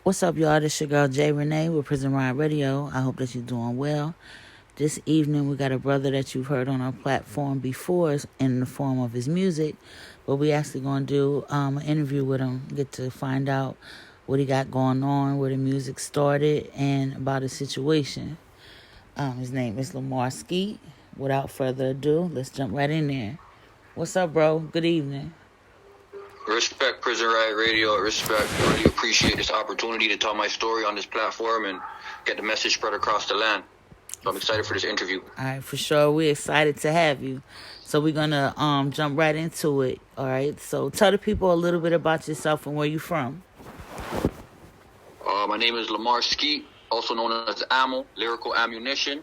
What's up, y'all? This your girl Jay Renee with Prison Ride Radio. I hope that you're doing well. This evening, we got a brother that you've heard on our platform before in the form of his music, but we actually going to do an interview with him, get to find out what he got going on, where the music started, and about his situation. His name is Lamar Skeete. Without further ado, let's jump right in there. What's up, bro? Good evening. Respect Prison Riot Radio. Respect. Really appreciate this opportunity to tell my story on this platform and get the message spread across the land. So I'm excited for this interview. All right, for sure. We're excited to have you. So we're going to jump right into it. All right. So tell the people a little bit about yourself and where you're from. My name is Lamar Skeete, also known as Ammo, Lyrical Ammunition.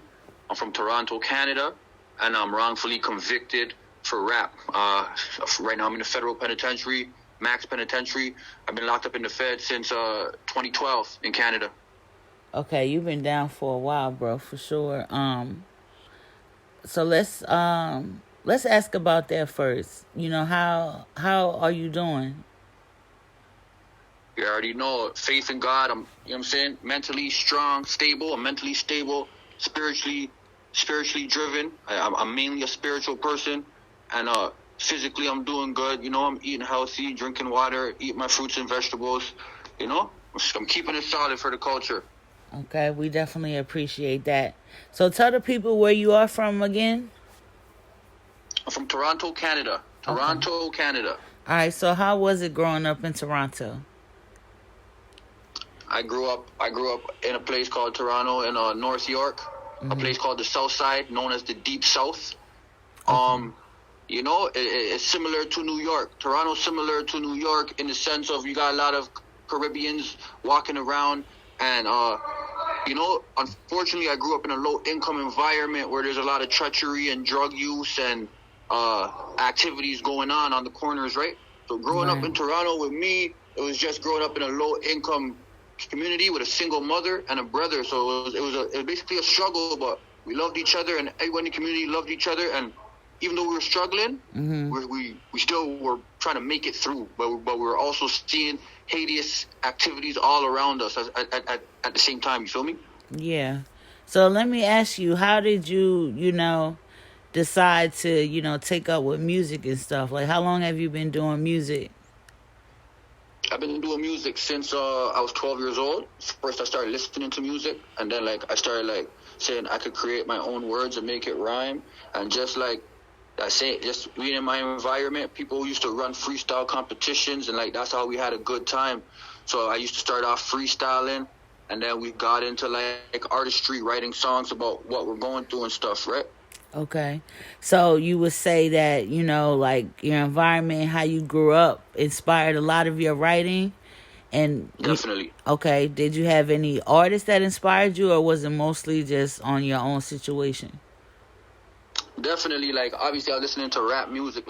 I'm from Toronto, Canada, and I'm wrongfully convicted for rap. Right now I'm in the federal penitentiary, max penitentiary. I've been locked up in the Fed since 2012 in Canada. Okay, you've been down for a while, bro, for sure. So let's ask about that first. You know, how are you doing? You already know, faith in God. You know what I'm saying? Mentally strong, stable. I'm mentally stable, spiritually driven. I'm mainly a spiritual person. And physically, I'm doing good. You know, I'm eating healthy, drinking water, eating my fruits and vegetables. You know, I'm keeping it solid for the culture. Okay, we definitely appreciate that. So tell the people where you are from again. I'm from Toronto, Canada. Canada. All right, so how was it growing up in Toronto? I grew up in a place called Toronto in North York, a place called the South Side, known as the Deep South. Okay. You know, it's similar to New York. Toronto's similar to New York in the sense of you got a lot of Caribbeans walking around. And, you know, unfortunately, I grew up in a low-income environment where there's a lot of treachery and drug use and activities going on the corners, right? So growing up in Toronto with me, it was just growing up in a low-income community with a single mother and a brother. So it was basically a struggle, but we loved each other and everyone in the community loved each other. And even though we were struggling, we still were trying to make it through. But we were also seeing hideous activities all around us at the same time. You feel me? Yeah. So let me ask you, how did you, decide to, take up with music and stuff? Like, how long have you been doing music? I've been doing music since I was 12 years old. First, I started listening to music, and then, I started, saying I could create my own words and make it rhyme. And just being in my environment, people used to run freestyle competitions, and, that's how we had a good time. So I used to start off freestyling, and then we got into, artistry, writing songs about what we're going through and stuff, right? Okay. So you would say that, your environment, how you grew up, inspired a lot of your writing? And definitely. Okay. Did you have any artists that inspired you, or was it mostly just on your own situation? Definitely, obviously I was listening to rap music,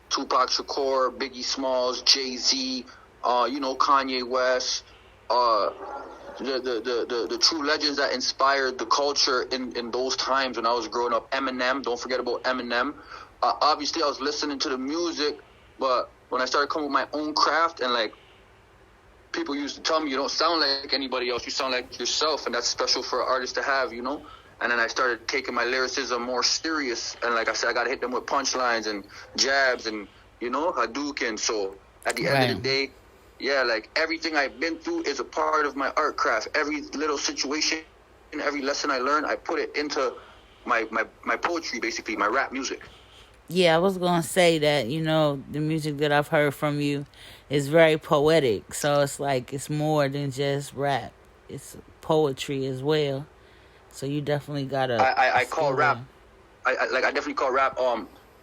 Tupac Shakur, Biggie Smalls, Jay-Z, Kanye West, the true legends that inspired the culture in those times when I was growing up. Eminem, don't forget about Eminem. Obviously I was listening to the music, but when I started coming with my own craft and people used to tell me, you don't sound like anybody else, you sound like yourself, and that's special for an artist to have, And then I started taking my lyricism more serious. And like I said, I got to hit them with punchlines and jabs and, Hadouken. So at the end of the day, everything I've been through is a part of my art craft. Every little situation, every lesson I learned, I put it into my poetry, basically, my rap music. Yeah, I was going to say that, the music that I've heard from you is very poetic. So it's more than just rap. It's poetry as well. So you definitely gotta. I call rap. I definitely call rap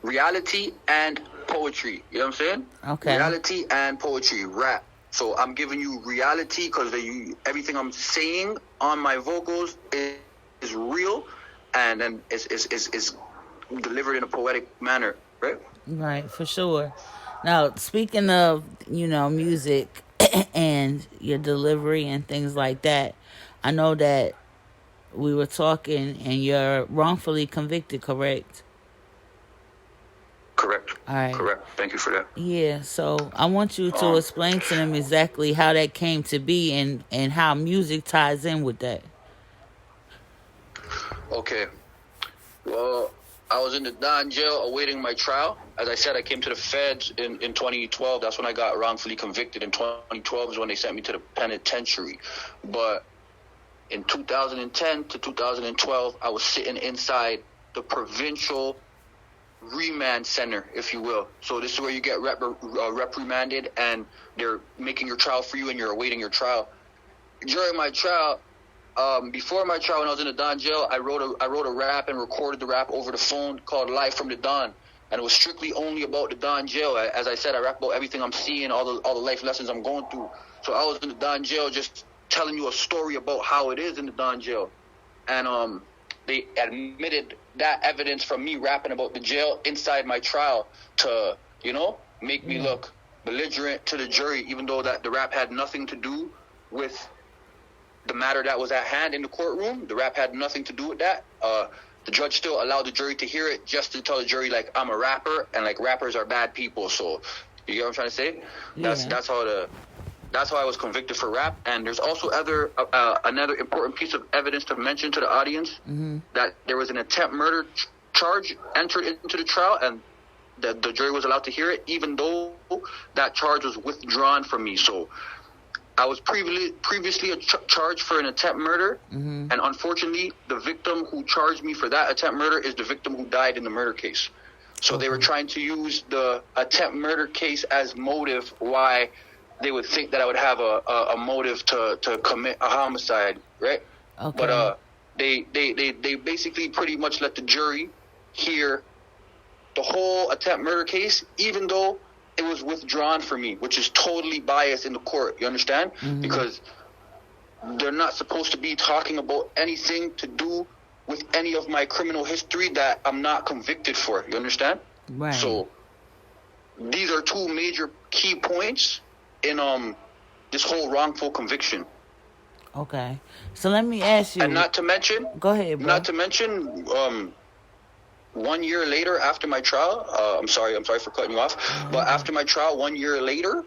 reality and poetry. You know what I'm saying? Okay. Reality and poetry, rap. So I'm giving you reality because everything I'm saying on my vocals is real, and then is delivered in a poetic manner, right? Right, for sure. Now, speaking of music and your delivery and things like that, I know that we were talking and you're wrongfully convicted, correct? Correct. All right. Correct. Thank you for that. Yeah, so I want you to Um, explain to them exactly how that came to be and how music ties in with that. okay. Well, I was in the Don jail awaiting my trial. As I said, I came to the feds in 2012. That's when I got wrongfully convicted. In 2012 is when they sent me to the penitentiary. But in 2010 to 2012, I was sitting inside the provincial remand center, if you will. So this is where you get reprimanded, and they're making your trial for you, and you're awaiting your trial. During my trial, before my trial, when I was in the Don jail, I wrote a rap and recorded the rap over the phone called "Live from the Don," and it was strictly only about the Don jail. As I said, I rap about everything I'm seeing, all the life lessons I'm going through. So I was in the Don jail, just telling you a story about how it is in the Don jail, and they admitted that evidence from me rapping about the jail inside my trial to, make me look belligerent to the jury, even though that the rap had nothing to do with the matter that was at hand in the courtroom. The rap had nothing to do with that. The judge still allowed the jury to hear it, just to tell the jury, like, I'm a rapper, and, like, rappers are bad people. So, you get what I'm trying to say? Yeah. That's how I was convicted for rap. And there's also another important piece of evidence to mention to the audience, that there was an attempt murder charge entered into the trial, and the jury was allowed to hear it, even though that charge was withdrawn from me. So I was previously charged for an attempt murder, and unfortunately, the victim who charged me for that attempt murder is the victim who died in the murder case. So they were trying to use the attempt murder case as motive why they would think that I would have a motive to commit a homicide, right? Okay. But they basically pretty much let the jury hear the whole attempt murder case, even though it was withdrawn from me, which is totally biased in the court. You understand? Because they're not supposed to be talking about anything to do with any of my criminal history that I'm not convicted for. You understand? Right. So these are two major key points in this whole wrongful conviction. Okay. So let me ask you. And not to mention, go ahead, bro. Not to mention, 1 year later after my trial, I'm sorry for cutting you off, but after my trial, 1 year later,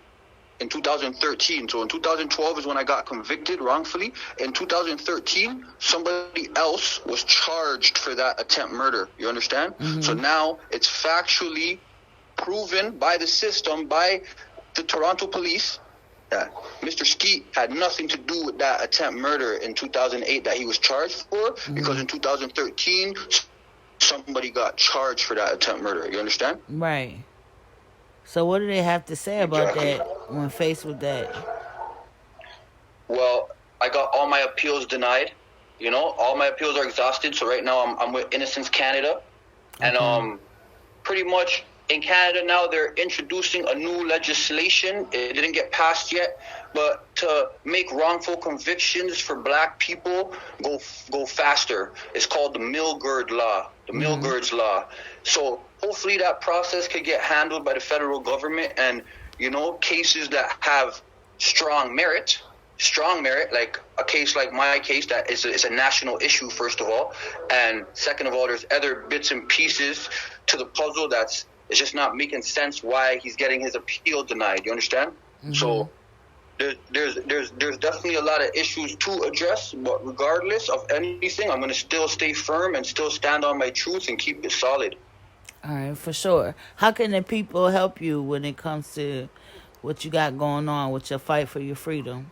in 2013, so in 2012 is when I got convicted wrongfully. In 2013, somebody else was charged for that attempt murder. You understand? So now it's factually proven by the system, by the Toronto police, that Mr. Skeete had nothing to do with that attempt murder in 2008 that he was charged for, because in 2013, somebody got charged for that attempt murder. You understand? Right. So what do they have to say about that when faced with that? Well, I got all my appeals denied. All my appeals are exhausted. So right now I'm with Innocence Canada. And pretty much in Canada now they're introducing a new legislation. It didn't get passed yet, but to make wrongful convictions for black people go faster. It's called the Milgird Law. The Milgird's Law. So hopefully that process could get handled by the federal government, and cases that have strong merit, like a case like my case that is a national issue, first of all, and second of all, there's other bits and pieces to the puzzle it's just not making sense why he's getting his appeal denied. You understand? So there's definitely a lot of issues to address, but regardless of anything, I'm going to still stay firm and still stand on my truth and keep it solid. All right, for sure. How can the people help you when it comes to what you got going on with your fight for your freedom?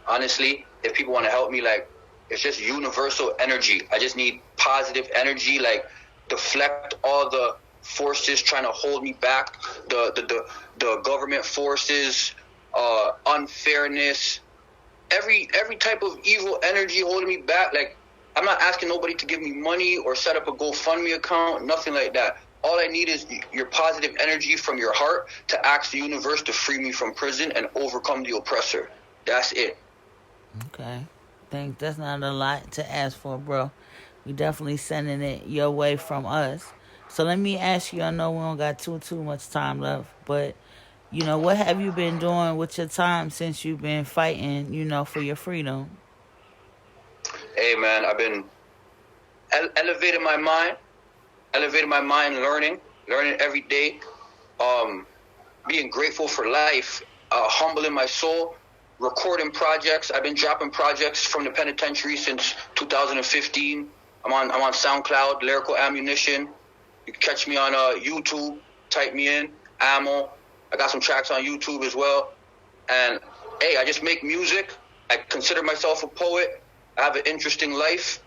Honestly, if people want to help me, like, it's just universal energy. I just need positive energy, like, deflect all the forces trying to hold me back, the government forces, unfairness, every type of evil energy holding me back. Like, I'm not asking nobody to give me money or set up a GoFundMe account, nothing like that. All I need is your positive energy from your heart to ask the universe to free me from prison and overcome the oppressor. That's it. Okay. Think that's not a lot to ask for, bro. We definitely sending it your way from us. So let me ask you, I know we don't got too much time left, but, what have you been doing with your time since you've been fighting, for your freedom? Hey, man, I've been elevating my mind, learning, learning every day, being grateful for life, humbling my soul, recording projects. I've been dropping projects from the penitentiary since 2015. I'm on SoundCloud, Lyrical Ammunition. You can catch me on YouTube. Type me in, Ammo. I got some tracks on YouTube as well. And hey, I just make music. I consider myself a poet. I have an interesting life,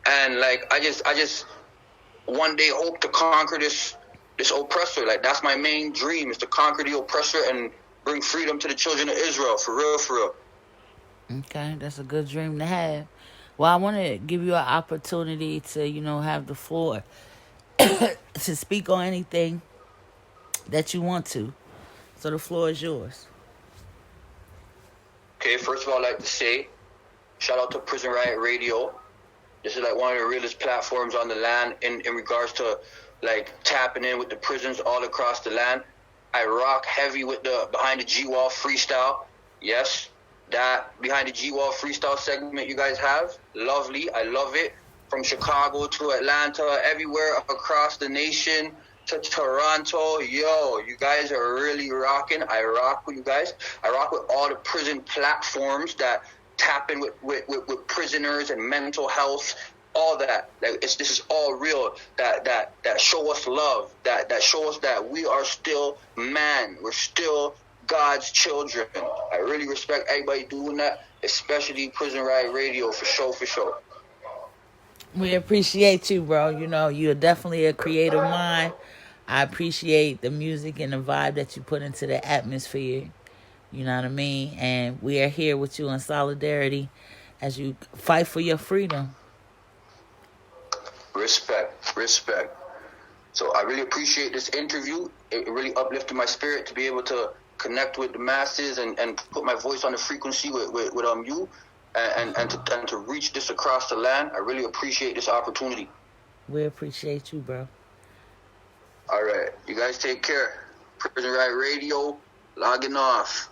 and like I just one day hope to conquer this oppressor. Like that's my main dream, is to conquer the oppressor and bring freedom to the children of Israel. For real, for real. Okay, that's a good dream to have. Well, I want to give you an opportunity to, have the floor to speak on anything that you want to. So the floor is yours. Okay, first of all, I'd like to say, shout out to Prison Riot Radio. This is like one of the realest platforms on the land in regards to like tapping in with the prisons all across the land. I rock heavy with the Behind the G-Wall freestyle. Yes, that Behind the G-Wall freestyle segment you guys have, lovely. I love it. From Chicago to Atlanta, everywhere across the nation to Toronto. Yo, you guys are really rocking. I rock with you guys. I rock with all the prison platforms that tap in with prisoners and mental health, all that. Like this is all real. That show us love. That show us that we are still man. We're still God's children. I really respect everybody doing that, especially Prison Riot Radio, for sure, for sure. We appreciate you, bro. You're definitely a creative mind. I appreciate the music and the vibe that you put into the atmosphere. You know what I mean? And we are here with you in solidarity as you fight for your freedom. Respect. So I really appreciate this interview. It really uplifted my spirit to be able to connect with the masses and put my voice on the frequency with you and to reach this across the land. I really appreciate this opportunity. We appreciate you, bro. All right. You guys take care. Prison Riot Radio, logging off.